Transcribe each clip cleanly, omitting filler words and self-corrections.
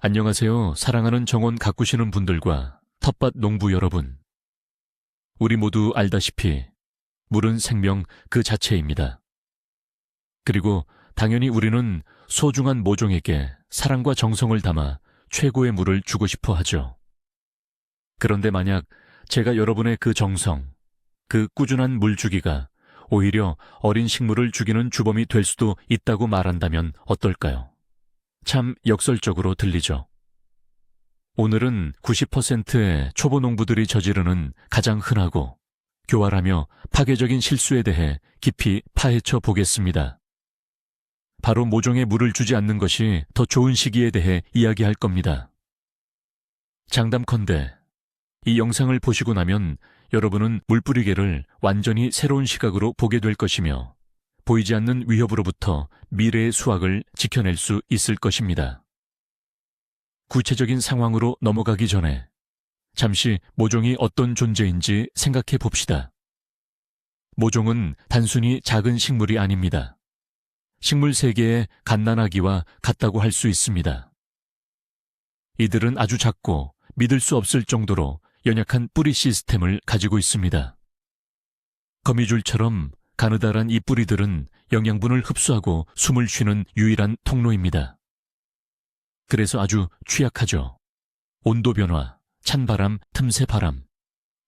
안녕하세요. 사랑하는 정원 가꾸시는 분들과 텃밭 농부 여러분. 우리 모두 알다시피 물은 생명 그 자체입니다. 그리고 당연히 우리는 소중한 모종에게 사랑과 정성을 담아 최고의 물을 주고 싶어 하죠. 그런데 만약 제가 여러분의 그 정성, 그 꾸준한 물 주기가 오히려 어린 식물을 죽이는 주범이 될 수도 있다고 말한다면 어떨까요? 참 역설적으로 들리죠. 오늘은 90%의 초보 농부들이 저지르는 가장 흔하고 교활하며 파괴적인 실수에 대해 깊이 파헤쳐 보겠습니다. 바로 모종에 물을 주지 않는 것이 더 좋은 시기에 대해 이야기할 겁니다. 장담컨대 이 영상을 보시고 나면 여러분은 물뿌리개를 완전히 새로운 시각으로 보게 될 것이며 보이지 않는 위협으로부터 미래의 수확을 지켜낼 수 있을 것입니다. 구체적인 상황으로 넘어가기 전에 잠시 모종이 어떤 존재인지 생각해 봅시다. 모종은 단순히 작은 식물이 아닙니다. 식물 세계의 갓난아기와 같다고 할 수 있습니다. 이들은 아주 작고 믿을 수 없을 정도로 연약한 뿌리 시스템을 가지고 있습니다. 거미줄처럼 가느다란 이 뿌리들은 영양분을 흡수하고 숨을 쉬는 유일한 통로입니다. 그래서 아주 취약하죠. 온도 변화, 찬바람, 틈새 바람,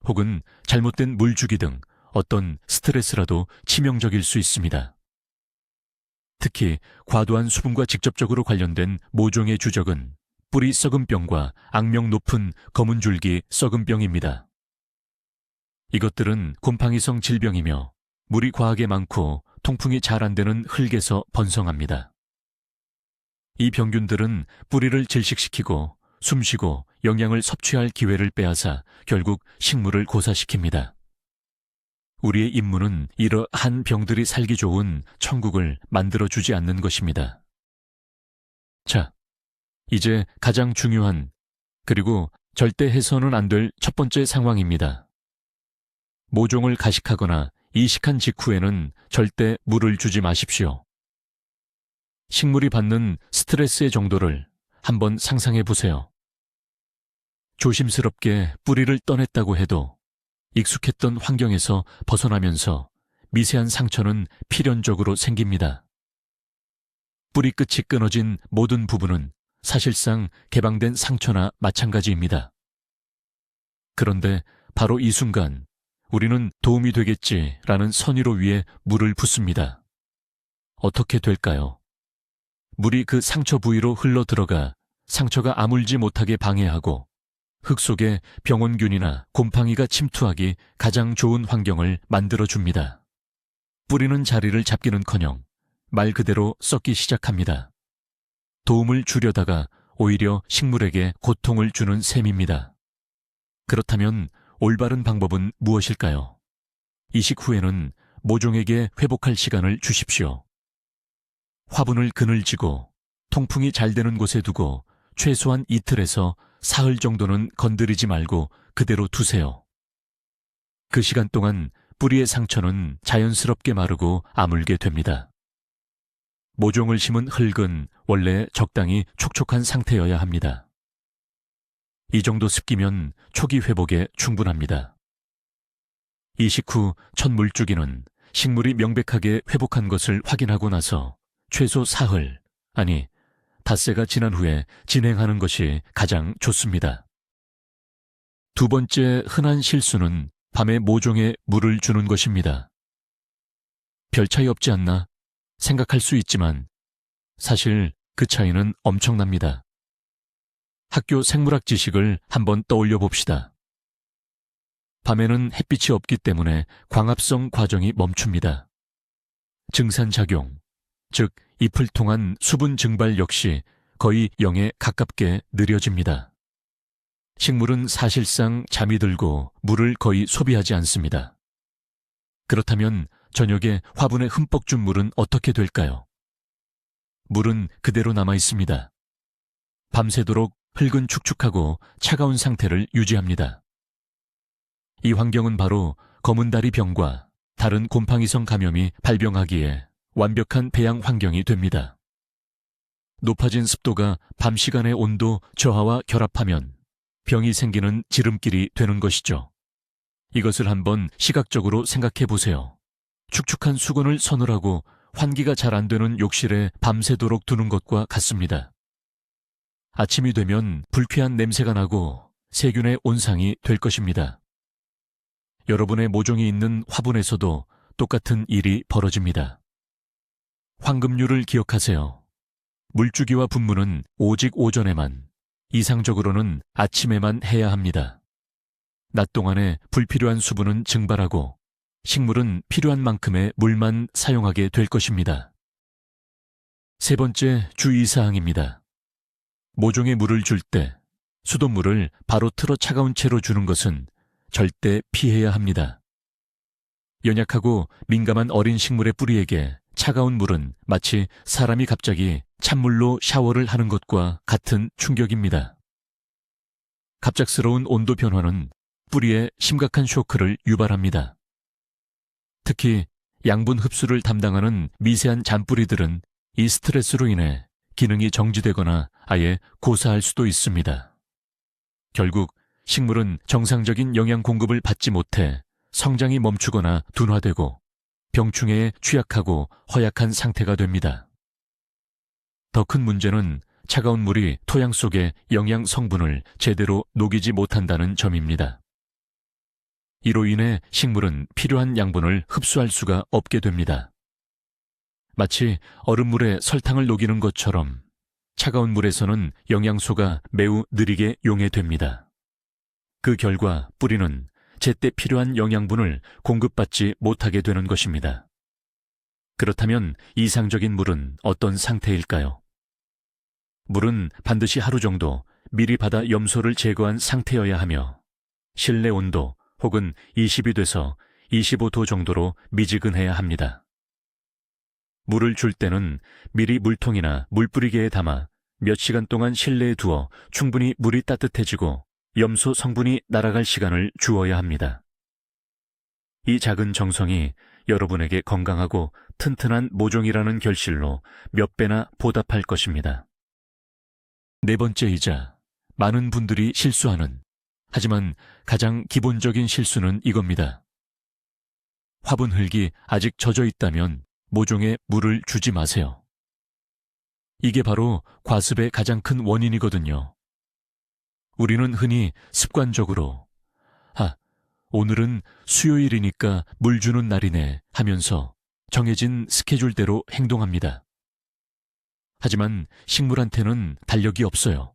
혹은 잘못된 물주기 등 어떤 스트레스라도 치명적일 수 있습니다. 특히 과도한 수분과 직접적으로 관련된 모종의 주적은 뿌리 썩은병과 악명 높은 검은 줄기 썩은병입니다. 이것들은 곰팡이성 질병이며 물이 과하게 많고 통풍이 잘 안 되는 흙에서 번성합니다. 이 병균들은 뿌리를 질식시키고 숨쉬고 영양을 섭취할 기회를 빼앗아 결국 식물을 고사시킵니다. 우리의 임무는 이러한 병들이 살기 좋은 천국을 만들어주지 않는 것입니다. 자, 이제 가장 중요한 그리고 절대 해서는 안 될 첫 번째 상황입니다. 모종을 가식하거나 이식한 직후에는 절대 물을 주지 마십시오. 식물이 받는 스트레스의 정도를 한번 상상해 보세요. 조심스럽게 뿌리를 떠냈다고 해도 익숙했던 환경에서 벗어나면서 미세한 상처는 필연적으로 생깁니다. 뿌리 끝이 끊어진 모든 부분은 사실상 개방된 상처나 마찬가지입니다. 그런데 바로 이 순간 우리는 도움이 되겠지라는 선의로 위에 물을 붓습니다. 어떻게 될까요? 물이 그 상처 부위로 흘러 들어가 상처가 아물지 못하게 방해하고 흙 속에 병원균이나 곰팡이가 침투하기 가장 좋은 환경을 만들어줍니다. 뿌리는 자리를 잡기는커녕 말 그대로 썩기 시작합니다. 도움을 주려다가 오히려 식물에게 고통을 주는 셈입니다. 그렇다면 올바른 방법은 무엇일까요? 이식 후에는 모종에게 회복할 시간을 주십시오. 화분을 그늘지고 통풍이 잘 되는 곳에 두고 최소한 이틀에서 사흘 정도는 건드리지 말고 그대로 두세요. 그 시간 동안 뿌리의 상처는 자연스럽게 마르고 아물게 됩니다. 모종을 심은 흙은 원래 적당히 촉촉한 상태여야 합니다. 이 정도 습기면 초기 회복에 충분합니다. 이식 후 첫 물주기는 식물이 명백하게 회복한 것을 확인하고 나서 최소 사흘, 아니 닷새가 지난 후에 진행하는 것이 가장 좋습니다. 두 번째 흔한 실수는 밤에 모종에 물을 주는 것입니다. 별 차이 없지 않나 생각할 수 있지만 사실 그 차이는 엄청납니다. 학교 생물학 지식을 한번 떠올려 봅시다. 밤에는 햇빛이 없기 때문에 광합성 과정이 멈춥니다. 증산작용, 즉 잎을 통한 수분 증발 역시 거의 0에 가깝게 느려집니다. 식물은 사실상 잠이 들고 물을 거의 소비하지 않습니다. 그렇다면 저녁에 화분에 흠뻑 준 물은 어떻게 될까요? 물은 그대로 남아 있습니다. 밤새도록 흙은 축축하고 차가운 상태를 유지합니다. 이 환경은 바로 검은다리 병과 다른 곰팡이성 감염이 발병하기에 완벽한 배양 환경이 됩니다. 높아진 습도가 밤 시간의 온도 저하와 결합하면 병이 생기는 지름길이 되는 것이죠. 이것을 한번 시각적으로 생각해 보세요. 축축한 수건을 서늘하고 환기가 잘 안 되는 욕실에 밤새도록 두는 것과 같습니다. 아침이 되면 불쾌한 냄새가 나고 세균의 온상이 될 것입니다. 여러분의 모종이 있는 화분에서도 똑같은 일이 벌어집니다. 황금률을 기억하세요. 물주기와 분무는 오직 오전에만, 이상적으로는 아침에만 해야 합니다. 낮 동안에 불필요한 수분은 증발하고 식물은 필요한 만큼의 물만 사용하게 될 것입니다. 세 번째 주의사항입니다. 모종에 물을 줄 때 수돗물을 바로 틀어 차가운 채로 주는 것은 절대 피해야 합니다. 연약하고 민감한 어린 식물의 뿌리에게 차가운 물은 마치 사람이 갑자기 찬물로 샤워를 하는 것과 같은 충격입니다. 갑작스러운 온도 변화는 뿌리에 심각한 쇼크를 유발합니다. 특히 양분 흡수를 담당하는 미세한 잔뿌리들은 이 스트레스로 인해 기능이 정지되거나 아예 고사할 수도 있습니다. 결국 식물은 정상적인 영양 공급을 받지 못해 성장이 멈추거나 둔화되고 병충해에 취약하고 허약한 상태가 됩니다. 더 큰 문제는 차가운 물이 토양 속의 영양 성분을 제대로 녹이지 못한다는 점입니다. 이로 인해 식물은 필요한 양분을 흡수할 수가 없게 됩니다. 마치 얼음물에 설탕을 녹이는 것처럼 차가운 물에서는 영양소가 매우 느리게 용해됩니다. 그 결과 뿌리는 제때 필요한 영양분을 공급받지 못하게 되는 것입니다. 그렇다면 이상적인 물은 어떤 상태일까요? 물은 반드시 하루 정도 미리 받아 염소를 제거한 상태여야 하며 실내 온도 혹은 20이 돼서 25도 정도로 미지근해야 합니다. 물을 줄 때는 미리 물통이나 물뿌리개에 담아 몇 시간 동안 실내에 두어 충분히 물이 따뜻해지고 염소 성분이 날아갈 시간을 주어야 합니다. 이 작은 정성이 여러분에게 건강하고 튼튼한 모종이라는 결실로 몇 배나 보답할 것입니다. 네 번째이자 많은 분들이 실수하는, 하지만 가장 기본적인 실수는 이겁니다. 화분 흙이 아직 젖어 있다면 모종에 물을 주지 마세요. 이게 바로 과습의 가장 큰 원인이거든요. 우리는 흔히 습관적으로 오늘은 수요일이니까 물 주는 날이네 하면서 정해진 스케줄대로 행동합니다. 하지만 식물한테는 달력이 없어요.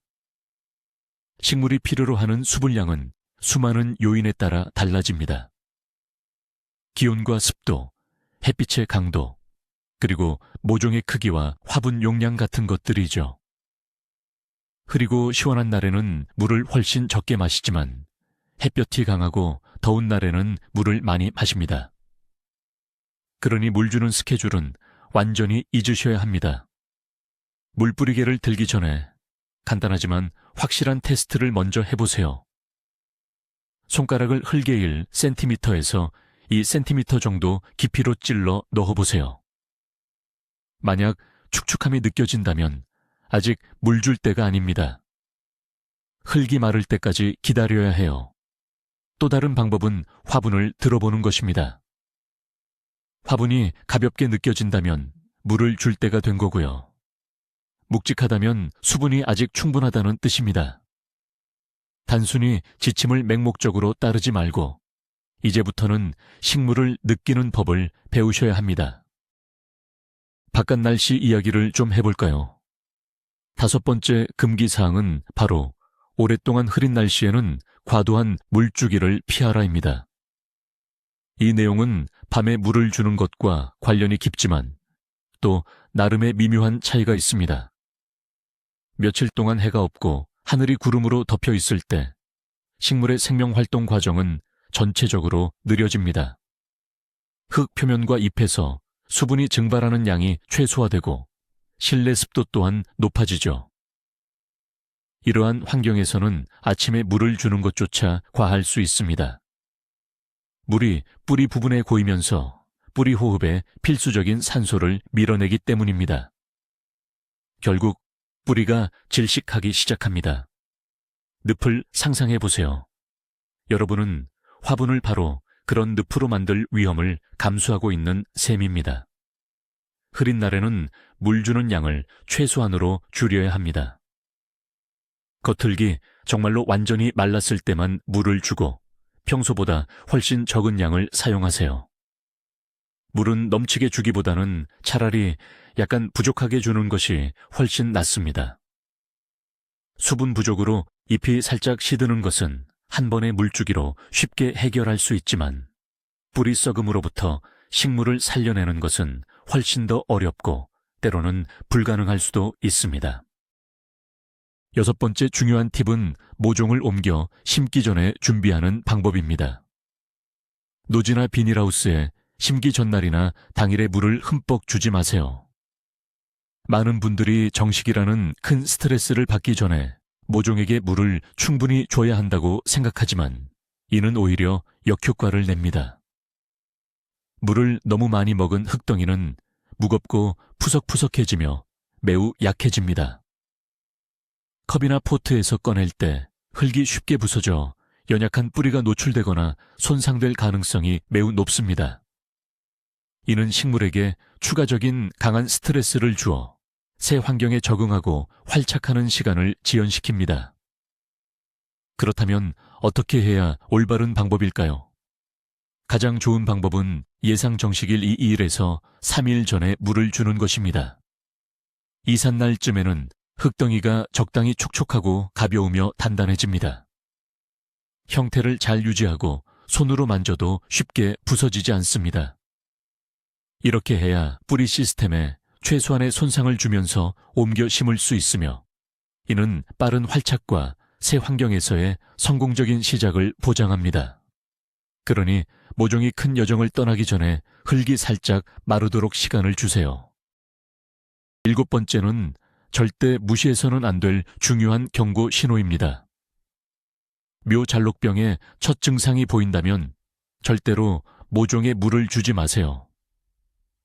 식물이 필요로 하는 수분량은 수많은 요인에 따라 달라집니다. 기온과 습도, 햇빛의 강도, 그리고 모종의 크기와 화분 용량 같은 것들이죠. 흐리고 시원한 날에는 물을 훨씬 적게 마시지만 햇볕이 강하고 더운 날에는 물을 많이 마십니다. 그러니 물 주는 스케줄은 완전히 잊으셔야 합니다. 물뿌리개를 들기 전에 간단하지만 확실한 테스트를 먼저 해보세요. 손가락을 흙에 1cm에서 2cm 정도 깊이로 찔러 넣어보세요. 만약 축축함이 느껴진다면 아직 물 줄 때가 아닙니다. 흙이 마를 때까지 기다려야 해요. 또 다른 방법은 화분을 들어보는 것입니다. 화분이 가볍게 느껴진다면 물을 줄 때가 된 거고요. 묵직하다면 수분이 아직 충분하다는 뜻입니다. 단순히 지침을 맹목적으로 따르지 말고 이제부터는 식물을 느끼는 법을 배우셔야 합니다. 바깥 날씨 이야기를 좀 해볼까요? 5번째 금기사항은 바로 오랫동안 흐린 날씨에는 과도한 물주기를 피하라입니다. 이 내용은 밤에 물을 주는 것과 관련이 깊지만 또 나름의 미묘한 차이가 있습니다. 며칠 동안 해가 없고 하늘이 구름으로 덮여 있을 때 식물의 생명활동 과정은 전체적으로 느려집니다. 흙 표면과 잎에서 수분이 증발하는 양이 최소화되고 실내 습도 또한 높아지죠. 이러한 환경에서는 아침에 물을 주는 것조차 과할 수 있습니다. 물이 뿌리 부분에 고이면서 뿌리 호흡에 필수적인 산소를 밀어내기 때문입니다. 결국 뿌리가 질식하기 시작합니다. 늪을 상상해 보세요. 여러분은 화분을 바로 그런 늪으로 만들 위험을 감수하고 있는 셈입니다. 흐린 날에는 물 주는 양을 최소한으로 줄여야 합니다. 겉흙이 정말로 완전히 말랐을 때만 물을 주고 평소보다 훨씬 적은 양을 사용하세요. 물은 넘치게 주기보다는 차라리 약간 부족하게 주는 것이 훨씬 낫습니다. 수분 부족으로 잎이 살짝 시드는 것은 한 번의 물주기로 쉽게 해결할 수 있지만 뿌리 썩음으로부터 식물을 살려내는 것은 훨씬 더 어렵고 때로는 불가능할 수도 있습니다. 6번째 중요한 팁은 모종을 옮겨 심기 전에 준비하는 방법입니다. 노지나 비닐하우스에 심기 전날이나 당일에 물을 흠뻑 주지 마세요. 많은 분들이 정식이라는 큰 스트레스를 받기 전에 모종에게 물을 충분히 줘야 한다고 생각하지만 이는 오히려 역효과를 냅니다. 물을 너무 많이 먹은 흙덩이는 무겁고 푸석푸석해지며 매우 약해집니다. 컵이나 포트에서 꺼낼 때 흙이 쉽게 부서져 연약한 뿌리가 노출되거나 손상될 가능성이 매우 높습니다. 이는 식물에게 추가적인 강한 스트레스를 주어 새 환경에 적응하고 활착하는 시간을 지연시킵니다. 그렇다면 어떻게 해야 올바른 방법일까요? 가장 좋은 방법은 예상 정식일 2일에서 3일 전에 물을 주는 것입니다. 이삿날쯤에는 흙덩이가 적당히 촉촉하고 가벼우며 단단해집니다. 형태를 잘 유지하고 손으로 만져도 쉽게 부서지지 않습니다. 이렇게 해야 뿌리 시스템에 최소한의 손상을 주면서 옮겨 심을 수 있으며 이는 빠른 활착과 새 환경에서의 성공적인 시작을 보장합니다. 그러니 모종이 큰 여정을 떠나기 전에 흙이 살짝 마르도록 시간을 주세요. 7번째는 절대 무시해서는 안 될 중요한 경고 신호입니다. 묘잘록병의 첫 증상이 보인다면 절대로 모종에 물을 주지 마세요.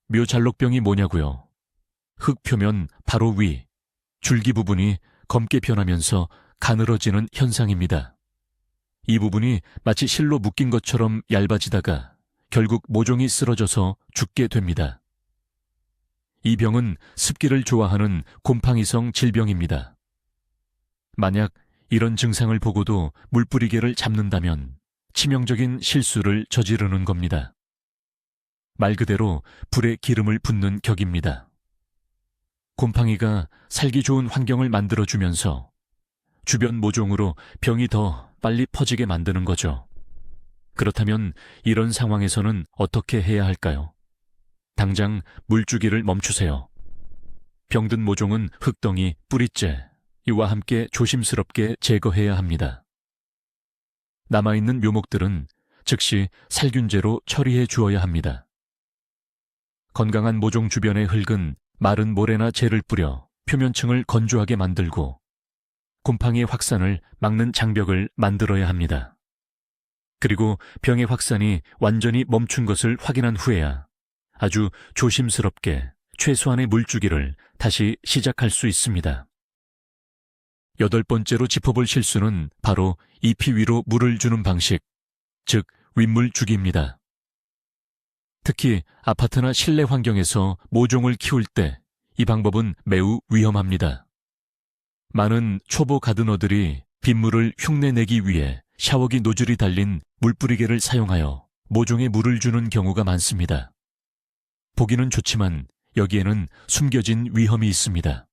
묘잘록병이 뭐냐고요? 흙 표면 바로 위, 줄기 부분이 검게 변하면서 가늘어지는 현상입니다. 이 부분이 마치 실로 묶인 것처럼 얇아지다가 결국 모종이 쓰러져서 죽게 됩니다. 이 병은 습기를 좋아하는 곰팡이성 질병입니다. 만약 이런 증상을 보고도 물뿌리개를 잡는다면 치명적인 실수를 저지르는 겁니다. 말 그대로 불에 기름을 붓는 격입니다. 곰팡이가 살기 좋은 환경을 만들어주면서 주변 모종으로 병이 더 빨리 퍼지게 만드는 거죠. 그렇다면 이런 상황에서는 어떻게 해야 할까요? 당장 물주기를 멈추세요. 병든 모종은 흙덩이, 뿌리째, 이와 함께 조심스럽게 제거해야 합니다. 남아있는 묘목들은 즉시 살균제로 처리해 주어야 합니다. 건강한 모종 주변의 흙은 마른 모래나 재를 뿌려 표면층을 건조하게 만들고 곰팡이의 확산을 막는 장벽을 만들어야 합니다. 그리고 병의 확산이 완전히 멈춘 것을 확인한 후에야 아주 조심스럽게 최소한의 물주기를 다시 시작할 수 있습니다. 8번째로 짚어볼 실수는 바로 잎이 위로 물을 주는 방식, 즉 윗물 주기입니다. 특히 아파트나 실내 환경에서 모종을 키울 때 이 방법은 매우 위험합니다. 많은 초보 가드너들이 빗물을 흉내내기 위해 샤워기 노즐이 달린 물뿌리개를 사용하여 모종에 물을 주는 경우가 많습니다. 보기는 좋지만 여기에는 숨겨진 위험이 있습니다.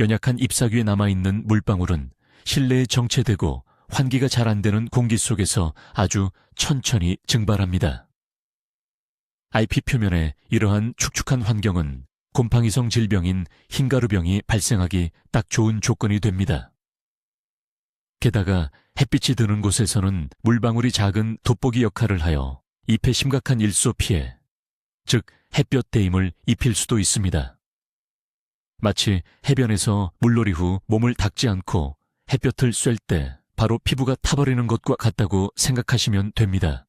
연약한 잎사귀에 남아있는 물방울은 실내에 정체되고 환기가 잘 안 되는 공기 속에서 아주 천천히 증발합니다. 잎 표면에 이러한 축축한 환경은 곰팡이성 질병인 흰가루병이 발생하기 딱 좋은 조건이 됩니다. 게다가 햇빛이 드는 곳에서는 물방울이 작은 돋보기 역할을 하여 잎에 심각한 일소 피해, 즉 햇볕 대임을 입힐 수도 있습니다. 마치 해변에서 물놀이 후 몸을 닦지 않고 햇볕을 쐴 때 바로 피부가 타버리는 것과 같다고 생각하시면 됩니다.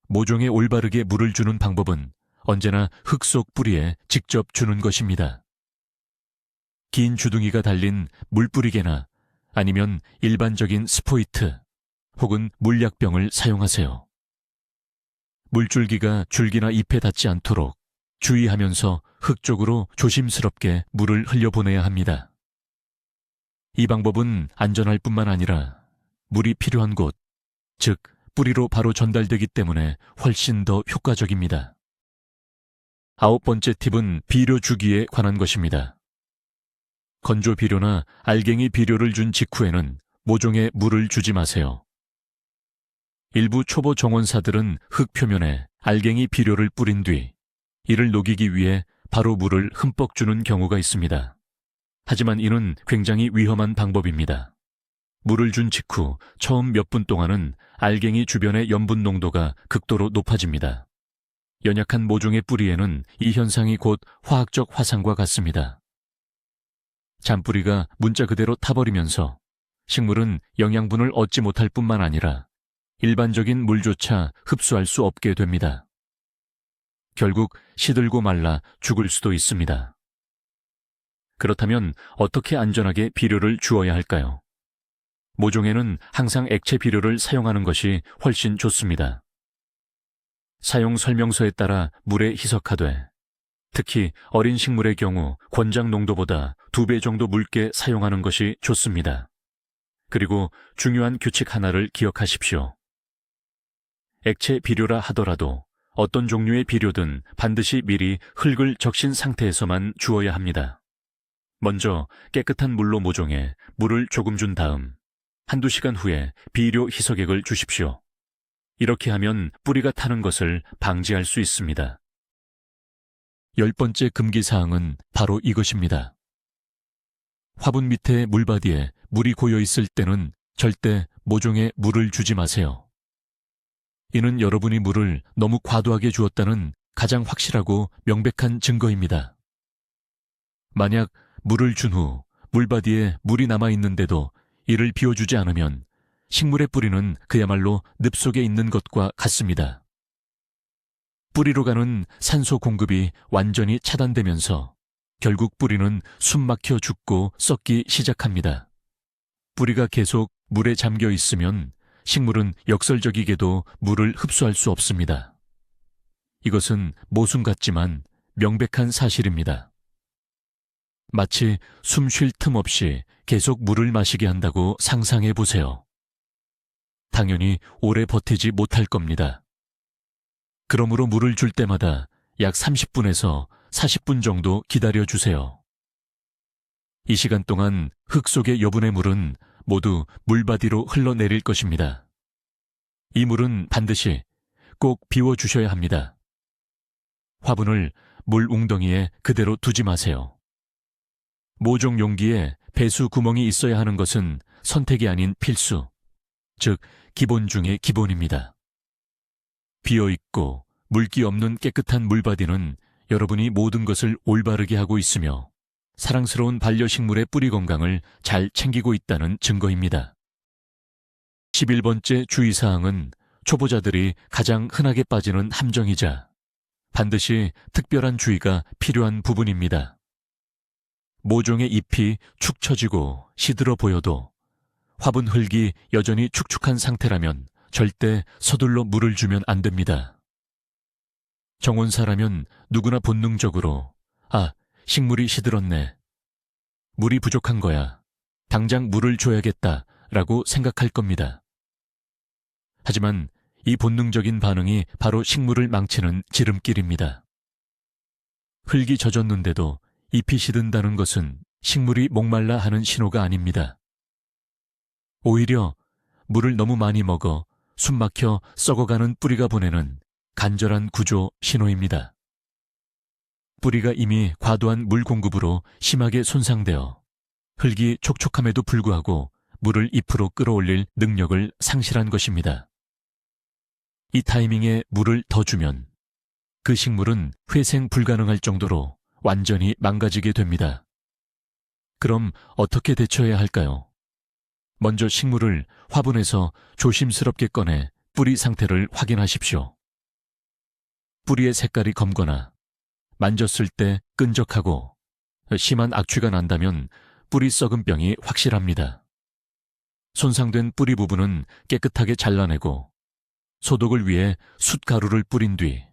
모종에 올바르게 물을 주는 방법은 언제나 흙 속 뿌리에 직접 주는 것입니다. 긴 주둥이가 달린 물뿌리개나 아니면 일반적인 스포이트 혹은 물약병을 사용하세요. 물줄기가 줄기나 잎에 닿지 않도록 주의하면서 흙 쪽으로 조심스럽게 물을 흘려보내야 합니다. 이 방법은 안전할 뿐만 아니라 물이 필요한 곳, 즉 뿌리로 바로 전달되기 때문에 훨씬 더 효과적입니다. 9번째 팁은 비료 주기에 관한 것입니다. 건조 비료나 알갱이 비료를 준 직후에는 모종에 물을 주지 마세요. 일부 초보 정원사들은 흙 표면에 알갱이 비료를 뿌린 뒤 이를 녹이기 위해 바로 물을 흠뻑 주는 경우가 있습니다. 하지만 이는 굉장히 위험한 방법입니다. 물을 준 직후 처음 몇 분 동안은 알갱이 주변의 염분 농도가 극도로 높아집니다. 연약한 모종의 뿌리에는 이 현상이 곧 화학적 화상과 같습니다. 잔뿌리가 문자 그대로 타버리면서 식물은 영양분을 얻지 못할 뿐만 아니라 일반적인 물조차 흡수할 수 없게 됩니다. 결국 시들고 말라 죽을 수도 있습니다. 그렇다면 어떻게 안전하게 비료를 주어야 할까요? 모종에는 항상 액체 비료를 사용하는 것이 훨씬 좋습니다. 사용 설명서에 따라 물에 희석하되 특히 어린 식물의 경우 권장 농도보다 2배 정도 묽게 사용하는 것이 좋습니다. 그리고 중요한 규칙 하나를 기억하십시오. 액체 비료라 하더라도 어떤 종류의 비료든 반드시 미리 흙을 적신 상태에서만 주어야 합니다. 먼저 깨끗한 물로 모종에 물을 조금 준 다음 한두 시간 후에 비료 희석액을 주십시오. 이렇게 하면 뿌리가 타는 것을 방지할 수 있습니다. 10번째 금기사항은 바로 이것입니다. 화분 밑에 물바디에 물이 고여 있을 때는 절대 모종에 물을 주지 마세요. 이는 여러분이 물을 너무 과도하게 주었다는 가장 확실하고 명백한 증거입니다. 만약 물을 준 후 물바디에 물이 남아있는데도 이를 비워주지 않으면 식물의 뿌리는 그야말로 늪 속에 있는 것과 같습니다. 뿌리로 가는 산소 공급이 완전히 차단되면서 결국 뿌리는 숨막혀 죽고 썩기 시작합니다. 뿌리가 계속 물에 잠겨 있으면 식물은 역설적이게도 물을 흡수할 수 없습니다. 이것은 모순 같지만 명백한 사실입니다. 마치 숨 쉴 틈 없이 계속 물을 마시게 한다고 상상해 보세요. 당연히 오래 버티지 못할 겁니다. 그러므로 물을 줄 때마다 약 30분에서 40분 정도 기다려 주세요. 이 시간 동안 흙 속의 여분의 물은 모두 물바디로 흘러내릴 것입니다. 이 물은 반드시 꼭 비워주셔야 합니다. 화분을 물 웅덩이에 그대로 두지 마세요. 모종 용기에 배수 구멍이 있어야 하는 것은 선택이 아닌 필수, 즉 기본 중의 기본입니다. 비어있고 물기 없는 깨끗한 물바디는 여러분이 모든 것을 올바르게 하고 있으며 사랑스러운 반려식물의 뿌리 건강을 잘 챙기고 있다는 증거입니다. 11번째 주의사항은 초보자들이 가장 흔하게 빠지는 함정이자 반드시 특별한 주의가 필요한 부분입니다. 모종의 잎이 축 처지고 시들어 보여도 화분 흙이 여전히 축축한 상태라면 절대 서둘러 물을 주면 안 됩니다. 정원사라면 누구나 본능적으로 식물이 시들었네. 물이 부족한 거야. 당장 물을 줘야겠다 라고 생각할 겁니다. 하지만 이 본능적인 반응이 바로 식물을 망치는 지름길입니다. 흙이 젖었는데도 잎이 시든다는 것은 식물이 목말라 하는 신호가 아닙니다. 오히려 물을 너무 많이 먹어 숨막혀 썩어가는 뿌리가 보내는 간절한 구조 신호입니다. 뿌리가 이미 과도한 물 공급으로 심하게 손상되어 흙이 촉촉함에도 불구하고 물을 잎으로 끌어올릴 능력을 상실한 것입니다. 이 타이밍에 물을 더 주면 그 식물은 회생 불가능할 정도로 완전히 망가지게 됩니다. 그럼 어떻게 대처해야 할까요? 먼저 식물을 화분에서 조심스럽게 꺼내 뿌리 상태를 확인하십시오. 뿌리의 색깔이 검거나 만졌을 때 끈적하고 심한 악취가 난다면 뿌리 썩은 병이 확실합니다. 손상된 뿌리 부분은 깨끗하게 잘라내고 소독을 위해 숯가루를 뿌린 뒤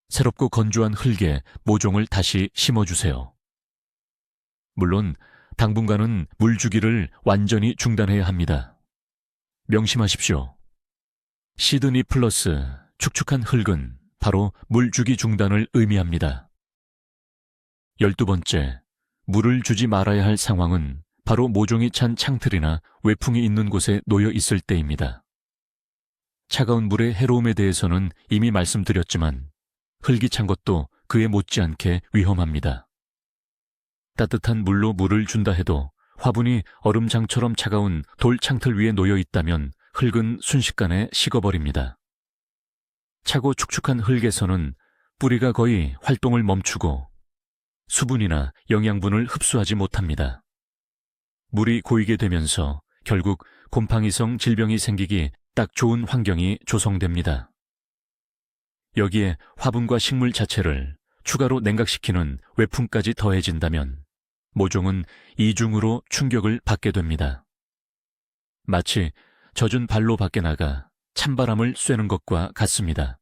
새롭고 건조한 흙에 모종을 다시 심어주세요. 물론 당분간은 물 주기를 완전히 중단해야 합니다. 명심하십시오. 시드니 플러스 축축한 흙은 바로 물 주기 중단을 의미합니다. 12번째, 물을 주지 말아야 할 상황은 바로 모종이 찬 창틀이나 외풍이 있는 곳에 놓여 있을 때입니다. 차가운 물의 해로움에 대해서는 이미 말씀드렸지만 흙이 찬 것도 그에 못지않게 위험합니다. 따뜻한 물로 물을 준다 해도 화분이 얼음장처럼 차가운 돌 창틀 위에 놓여 있다면 흙은 순식간에 식어버립니다. 차고 축축한 흙에서는 뿌리가 거의 활동을 멈추고 수분이나 영양분을 흡수하지 못합니다. 물이 고이게 되면서 결국 곰팡이성 질병이 생기기 딱 좋은 환경이 조성됩니다. 여기에 화분과 식물 자체를 추가로 냉각시키는 외풍까지 더해진다면 모종은 이중으로 충격을 받게 됩니다. 마치 젖은 발로 밖에 나가 찬바람을 쐬는 것과 같습니다.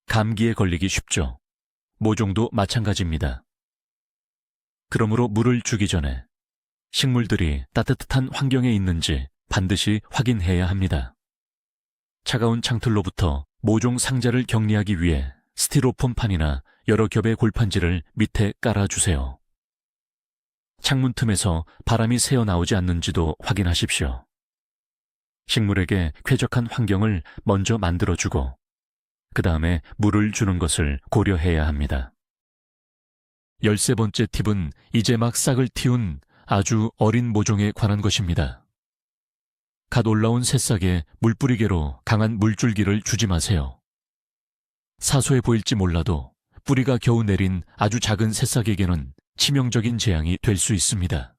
감기에 걸리기 쉽죠. 모종도 마찬가지입니다. 그러므로 물을 주기 전에 식물들이 따뜻한 환경에 있는지 반드시 확인해야 합니다. 차가운 창틀로부터 모종 상자를 격리하기 위해 스티로폼판이나 여러 겹의 골판지를 밑에 깔아주세요. 창문 틈에서 바람이 새어나오지 않는지도 확인하십시오. 식물에게 쾌적한 환경을 먼저 만들어주고 그 다음에 물을 주는 것을 고려해야 합니다. 13번째 팁은 이제 막 싹을 틔운 아주 어린 모종에 관한 것입니다. 갓 올라온 새싹에 물뿌리개로 강한 물줄기를 주지 마세요. 사소해 보일지 몰라도 뿌리가 겨우 내린 아주 작은 새싹에게는 치명적인 재앙이 될 수 있습니다.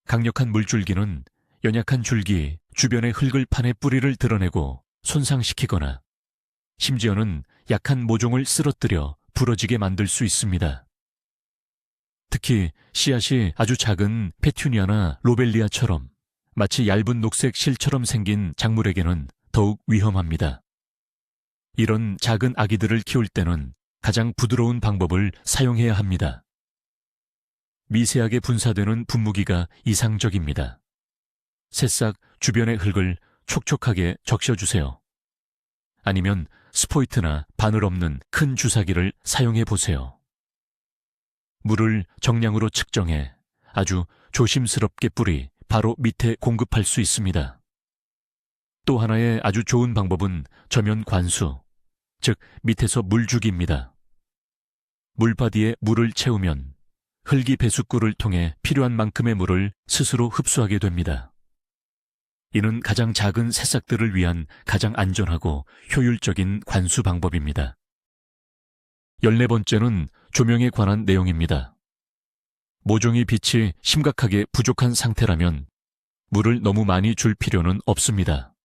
강력한 물줄기는 연약한 줄기 주변의 흙을 파내 뿌리를 드러내고 손상시키거나 심지어는 약한 모종을 쓰러뜨려 부러지게 만들 수 있습니다. 특히 씨앗이 아주 작은 페튜니아나 로벨리아처럼 마치 얇은 녹색 실처럼 생긴 작물에게는 더욱 위험합니다. 이런 작은 아기들을 키울 때는 가장 부드러운 방법을 사용해야 합니다. 미세하게 분사되는 분무기가 이상적입니다. 새싹 주변의 흙을 촉촉하게 적셔주세요. 아니면 스포이트나 바늘 없는 큰 주사기를 사용해 보세요. 물을 정량으로 측정해 아주 조심스럽게 뿌리 바로 밑에 공급할 수 있습니다. 또 하나의 아주 좋은 방법은 저면 관수, 즉 밑에서 물주기입니다. 물바디에 물을 채우면 흙이 배수구를 통해 필요한 만큼의 물을 스스로 흡수하게 됩니다. 이는 가장 작은 새싹들을 위한 가장 안전하고 효율적인 관수 방법입니다. 14번째는 조명에 관한 내용입니다. 모종이 빛이 심각하게 부족한 상태라면 물을 너무 많이 줄 필요는 없습니다.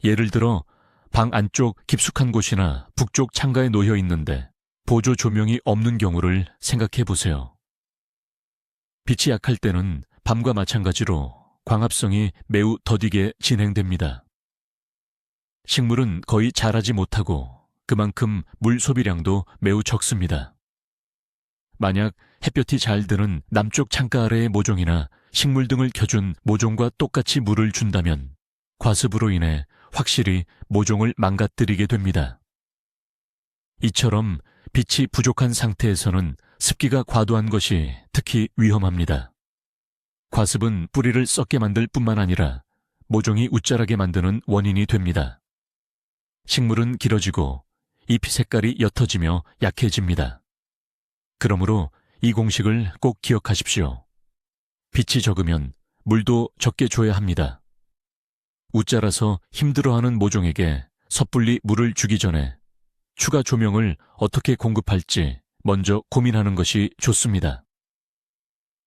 예를 들어 방 안쪽 깊숙한 곳이나 북쪽 창가에 놓여 있는데 보조 조명이 없는 경우를 생각해 보세요. 빛이 약할 때는 밤과 마찬가지로 광합성이 매우 더디게 진행됩니다. 식물은 거의 자라지 못하고 그만큼 물 소비량도 매우 적습니다. 만약 햇볕이 잘 드는 남쪽 창가 아래의 모종이나 식물 등을 켜준 모종과 똑같이 물을 준다면 과습으로 인해 확실히 모종을 망가뜨리게 됩니다. 이처럼 빛이 부족한 상태에서는 습기가 과도한 것이 특히 위험합니다. 과습은 뿌리를 썩게 만들 뿐만 아니라 모종이 웃자라게 만드는 원인이 됩니다. 식물은 길어지고 잎 색깔이 옅어지며 약해집니다. 그러므로 이 공식을 꼭 기억하십시오. 빛이 적으면 물도 적게 줘야 합니다. 웃자라서 힘들어하는 모종에게 섣불리 물을 주기 전에 추가 조명을 어떻게 공급할지 먼저 고민하는 것이 좋습니다.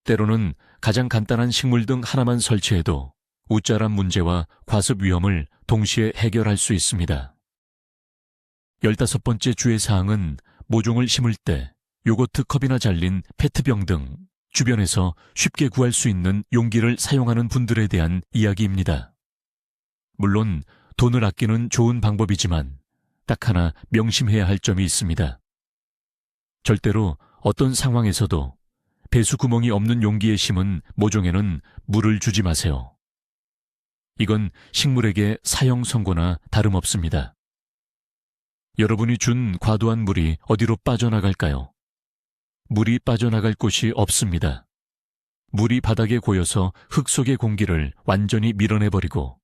때로는 가장 간단한 식물 등 하나만 설치해도 웃자란 문제와 과습 위험을 동시에 해결할 수 있습니다. 15번째 주의사항은 모종을 심을 때 요거트 컵이나 잘린 페트병 등 주변에서 쉽게 구할 수 있는 용기를 사용하는 분들에 대한 이야기입니다. 물론 돈을 아끼는 좋은 방법이지만 딱 하나 명심해야 할 점이 있습니다. 절대로 어떤 상황에서도 배수 구멍이 없는 용기에 심은 모종에는 물을 주지 마세요. 이건 식물에게 사형 선고나 다름없습니다. 여러분이 준 과도한 물이 어디로 빠져나갈까요? 물이 빠져나갈 곳이 없습니다. 물이 바닥에 고여서 흙 속의 공기를 완전히 밀어내버리고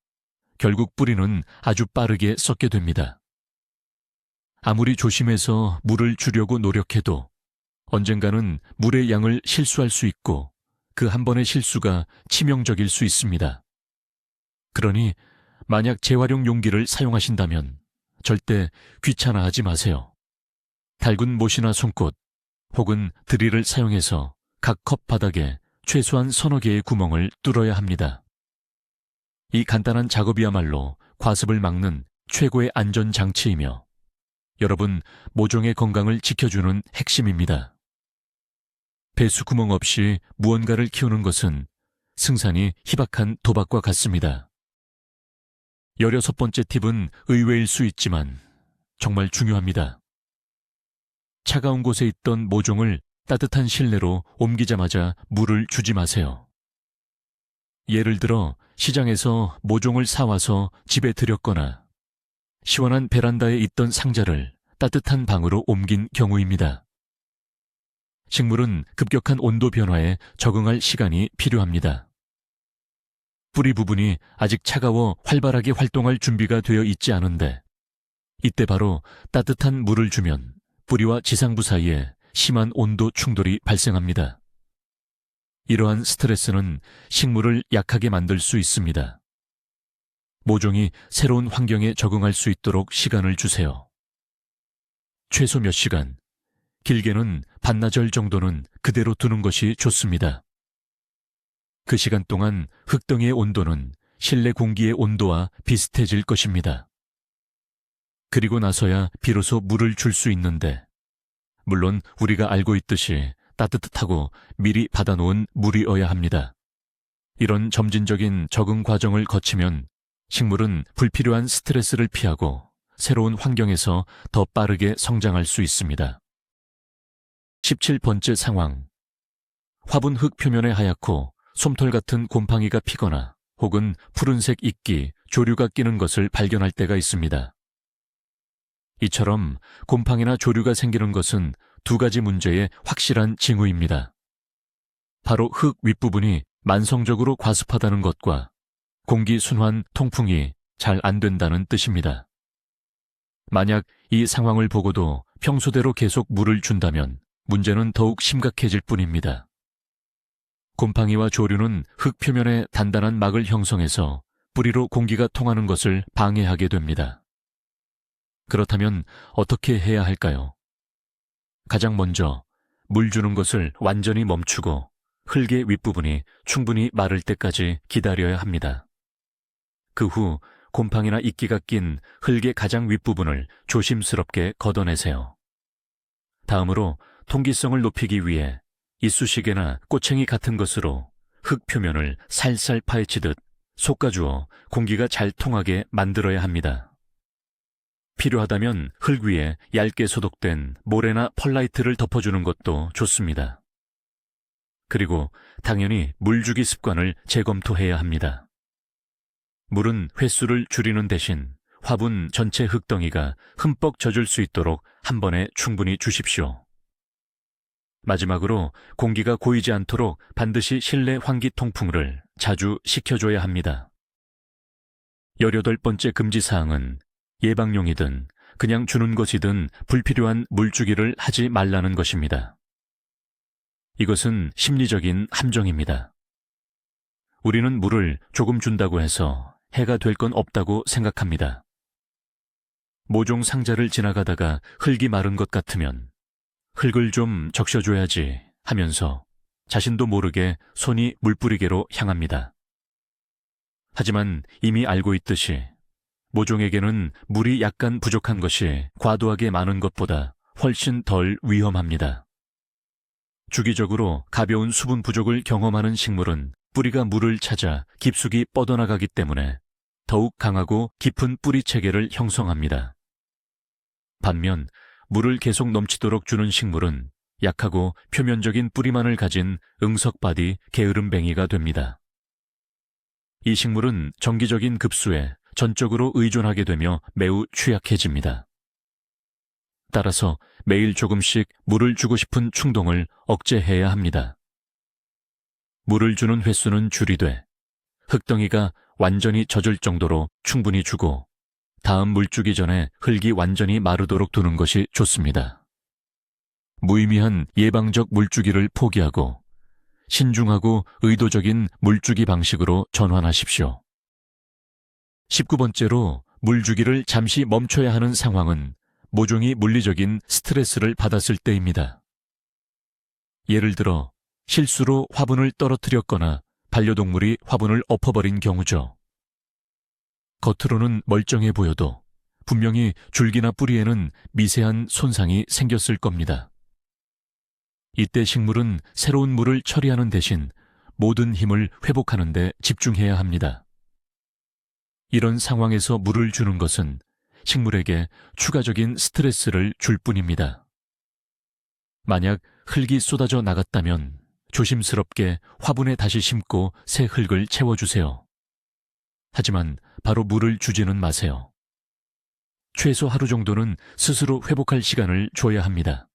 결국 뿌리는 아주 빠르게 썩게 됩니다. 아무리 조심해서 물을 주려고 노력해도 언젠가는 물의 양을 실수할 수 있고 그 한 번의 실수가 치명적일 수 있습니다. 그러니 만약 재활용 용기를 사용하신다면 절대 귀찮아하지 마세요. 달군 못이나 손꽃 혹은 드릴을 사용해서 각 컵 바닥에 최소한 서너 개의 구멍을 뚫어야 합니다. 이 간단한 작업이야말로 과습을 막는 최고의 안전장치이며 여러분 모종의 건강을 지켜주는 핵심입니다. 배수 구멍 없이 무언가를 키우는 것은 승산이 희박한 도박과 같습니다. 16번째 팁은 의외일 수 있지만 정말 중요합니다. 차가운 곳에 있던 모종을 따뜻한 실내로 옮기자마자 물을 주지 마세요. 예를 들어 시장에서 모종을 사와서 집에 들였거나 시원한 베란다에 있던 상자를 따뜻한 방으로 옮긴 경우입니다. 식물은 급격한 온도 변화에 적응할 시간이 필요합니다. 뿌리 부분이 아직 차가워 활발하게 활동할 준비가 되어 있지 않은데 이때 바로 따뜻한 물을 주면 뿌리와 지상부 사이에 심한 온도 충돌이 발생합니다. 이러한 스트레스는 식물을 약하게 만들 수 있습니다. 모종이 새로운 환경에 적응할 수 있도록 시간을 주세요. 최소 몇 시간, 길게는 반나절 정도는 그대로 두는 것이 좋습니다. 그 시간 동안 흙덩이의 온도는 실내 공기의 온도와 비슷해질 것입니다. 그리고 나서야 비로소 물을 줄 수 있는데, 물론 우리가 알고 있듯이 따뜻하고 미리 받아놓은 물이어야 합니다. 이런 점진적인 적응 과정을 거치면 식물은 불필요한 스트레스를 피하고 새로운 환경에서 더 빠르게 성장할 수 있습니다. 17번째 상황. 화분 흙 표면에 하얗고 솜털 같은 곰팡이가 피거나 혹은 푸른색 이끼, 조류가 끼는 것을 발견할 때가 있습니다. 이처럼 곰팡이나 조류가 생기는 것은 두 가지 문제의 확실한 징후입니다. 바로 흙 윗부분이 만성적으로 과습하다는 것과 공기 순환 통풍이 잘 안 된다는 뜻입니다. 만약 이 상황을 보고도 평소대로 계속 물을 준다면 문제는 더욱 심각해질 뿐입니다. 곰팡이와 조류는 흙 표면에 단단한 막을 형성해서 뿌리로 공기가 통하는 것을 방해하게 됩니다. 그렇다면 어떻게 해야 할까요? 가장 먼저 물 주는 것을 완전히 멈추고 흙의 윗부분이 충분히 마를 때까지 기다려야 합니다. 그 후 곰팡이나 이끼가 낀 흙의 가장 윗부분을 조심스럽게 걷어내세요. 다음으로 통기성을 높이기 위해 이쑤시개나 꼬챙이 같은 것으로 흙 표면을 살살 파헤치듯 솎아주어 공기가 잘 통하게 만들어야 합니다. 필요하다면 흙 위에 얇게 소독된 모래나 펄라이트를 덮어주는 것도 좋습니다. 그리고 당연히 물주기 습관을 재검토해야 합니다. 물은 횟수를 줄이는 대신 화분 전체 흙덩이가 흠뻑 젖을 수 있도록 한 번에 충분히 주십시오. 마지막으로 공기가 고이지 않도록 반드시 실내 환기 통풍을 자주 시켜줘야 합니다. 18번째 금지사항은 예방용이든 그냥 주는 것이든 불필요한 물주기를 하지 말라는 것입니다. 이것은 심리적인 함정입니다. 우리는 물을 조금 준다고 해서 해가 될 건 없다고 생각합니다. 모종 상자를 지나가다가 흙이 마른 것 같으면 흙을 좀 적셔줘야지 하면서 자신도 모르게 손이 물뿌리개로 향합니다. 하지만 이미 알고 있듯이 모종에게는 물이 약간 부족한 것이 과도하게 많은 것보다 훨씬 덜 위험합니다. 주기적으로 가벼운 수분 부족을 경험하는 식물은 뿌리가 물을 찾아 깊숙이 뻗어나가기 때문에 더욱 강하고 깊은 뿌리 체계를 형성합니다. 반면 물을 계속 넘치도록 주는 식물은 약하고 표면적인 뿌리만을 가진 응석바디 게으름뱅이가 됩니다. 이 식물은 정기적인 급수에 전적으로 의존하게 되며 매우 취약해집니다. 따라서 매일 조금씩 물을 주고 싶은 충동을 억제해야 합니다. 물을 주는 횟수는 줄이되 흙덩이가 완전히 젖을 정도로 충분히 주고 다음 물 주기 전에 흙이 완전히 마르도록 두는 것이 좋습니다. 무의미한 예방적 물주기를 포기하고 신중하고 의도적인 물주기 방식으로 전환하십시오. 19번째로 물주기를 잠시 멈춰야 하는 상황은 모종이 물리적인 스트레스를 받았을 때입니다. 예를 들어 실수로 화분을 떨어뜨렸거나 반려동물이 화분을 엎어버린 경우죠. 겉으로는 멀쩡해 보여도 분명히 줄기나 뿌리에는 미세한 손상이 생겼을 겁니다. 이때 식물은 새로운 물을 처리하는 대신 모든 힘을 회복하는 데 집중해야 합니다. 이런 상황에서 물을 주는 것은 식물에게 추가적인 스트레스를 줄 뿐입니다. 만약 흙이 쏟아져 나갔다면 조심스럽게 화분에 다시 심고 새 흙을 채워주세요. 하지만 바로 물을 주지는 마세요. 최소 하루 정도는 스스로 회복할 시간을 줘야 합니다.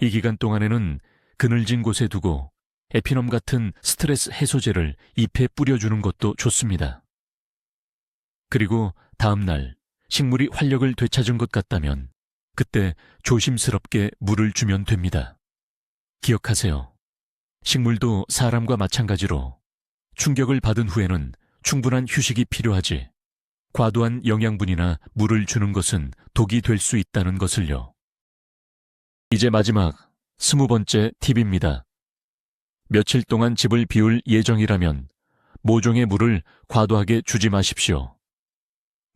이 기간 동안에는 그늘진 곳에 두고 에피넘 같은 스트레스 해소제를 잎에 뿌려주는 것도 좋습니다. 그리고 다음 날 식물이 활력을 되찾은 것 같다면 그때 조심스럽게 물을 주면 됩니다. 기억하세요. 식물도 사람과 마찬가지로 충격을 받은 후에는 충분한 휴식이 필요하지 과도한 영양분이나 물을 주는 것은 독이 될 수 있다는 것을요. 이제 마지막 20번째 팁입니다. 며칠 동안 집을 비울 예정이라면 모종의 물을 과도하게 주지 마십시오.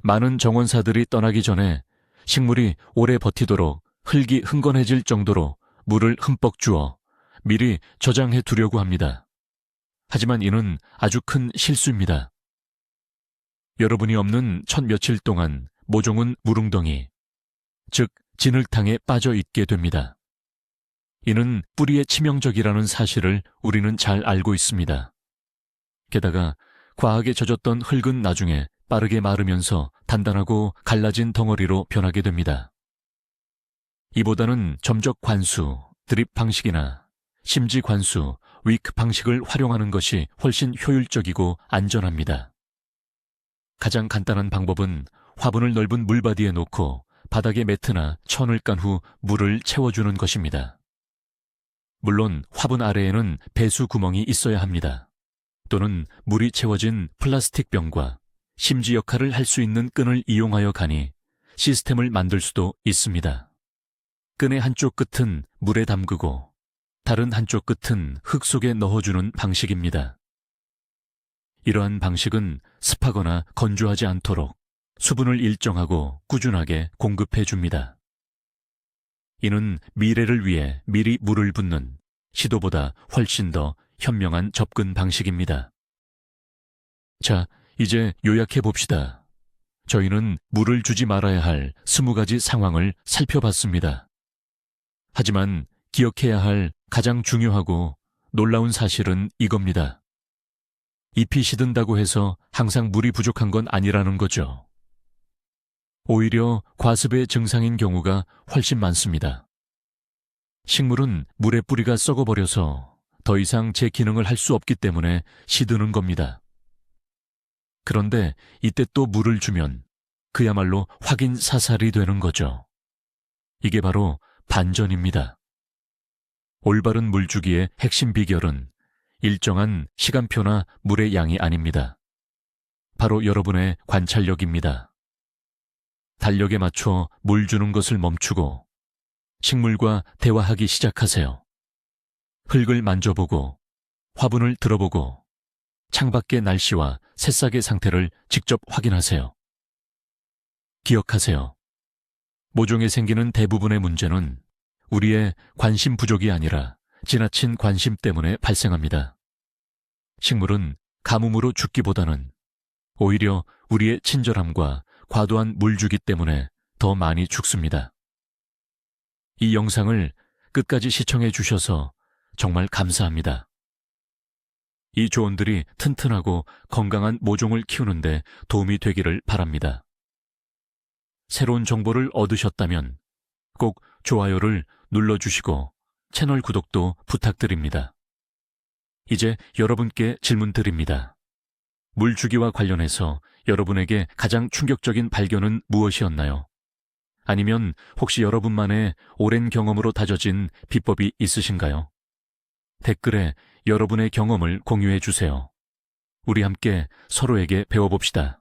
많은 정원사들이 떠나기 전에 식물이 오래 버티도록 흙이 흥건해질 정도로 물을 흠뻑 주어 미리 저장해 두려고 합니다. 하지만 이는 아주 큰 실수입니다. 여러분이 없는 첫 며칠 동안 모종은 무릉덩이, 즉 진흙탕에 빠져 있게 됩니다. 이는 뿌리에 치명적이라는 사실을 우리는 잘 알고 있습니다. 게다가 과하게 젖었던 흙은 나중에 빠르게 마르면서 단단하고 갈라진 덩어리로 변하게 됩니다. 이보다는 점적 관수, 드립 방식이나 심지 관수, 위크 방식을 활용하는 것이 훨씬 효율적이고 안전합니다. 가장 간단한 방법은 화분을 넓은 물바디에 놓고 바닥에 매트나 천을 깐 후 물을 채워주는 것입니다. 물론 화분 아래에는 배수 구멍이 있어야 합니다. 또는 물이 채워진 플라스틱 병과 심지 역할을 할 수 있는 끈을 이용하여 가니 시스템을 만들 수도 있습니다. 끈의 한쪽 끝은 물에 담그고 다른 한쪽 끝은 흙 속에 넣어주는 방식입니다. 이러한 방식은 습하거나 건조하지 않도록 수분을 일정하고 꾸준하게 공급해 줍니다. 이는 미래를 위해 미리 물을 붓는 시도보다 훨씬 더 현명한 접근 방식입니다. 자, 이제 요약해 봅시다. 저희는 물을 주지 말아야 할 20가지 상황을 살펴봤습니다. 하지만 기억해야 할 가장 중요하고 놀라운 사실은 이겁니다. 잎이 시든다고 해서 항상 물이 부족한 건 아니라는 거죠. 오히려 과습의 증상인 경우가 훨씬 많습니다. 식물은 물의 뿌리가 썩어버려서 더 이상 제 기능을 할 수 없기 때문에 시드는 겁니다. 그런데 이때 또 물을 주면 그야말로 확인 사살이 되는 거죠. 이게 바로 반전입니다. 올바른 물주기의 핵심 비결은 일정한 시간표나 물의 양이 아닙니다. 바로 여러분의 관찰력입니다. 달력에 맞춰 물 주는 것을 멈추고 식물과 대화하기 시작하세요. 흙을 만져보고 화분을 들어보고 창밖의 날씨와 새싹의 상태를 직접 확인하세요. 기억하세요. 모종에 생기는 대부분의 문제는 우리의 관심 부족이 아니라 지나친 관심 때문에 발생합니다. 식물은 가뭄으로 죽기보다는 오히려 우리의 친절함과 과도한 물주기 때문에 더 많이 죽습니다. 이 영상을 끝까지 시청해 주셔서 정말 감사합니다. 이 조언들이 튼튼하고 건강한 모종을 키우는데 도움이 되기를 바랍니다. 새로운 정보를 얻으셨다면 꼭 좋아요를 눌러주시고 채널 구독도 부탁드립니다. 이제 여러분께 질문 드립니다. 물주기와 관련해서 여러분에게 가장 충격적인 발견은 무엇이었나요? 아니면 혹시 여러분만의 오랜 경험으로 다져진 비법이 있으신가요? 댓글에 여러분의 경험을 공유해 주세요. 우리 함께 서로에게 배워봅시다.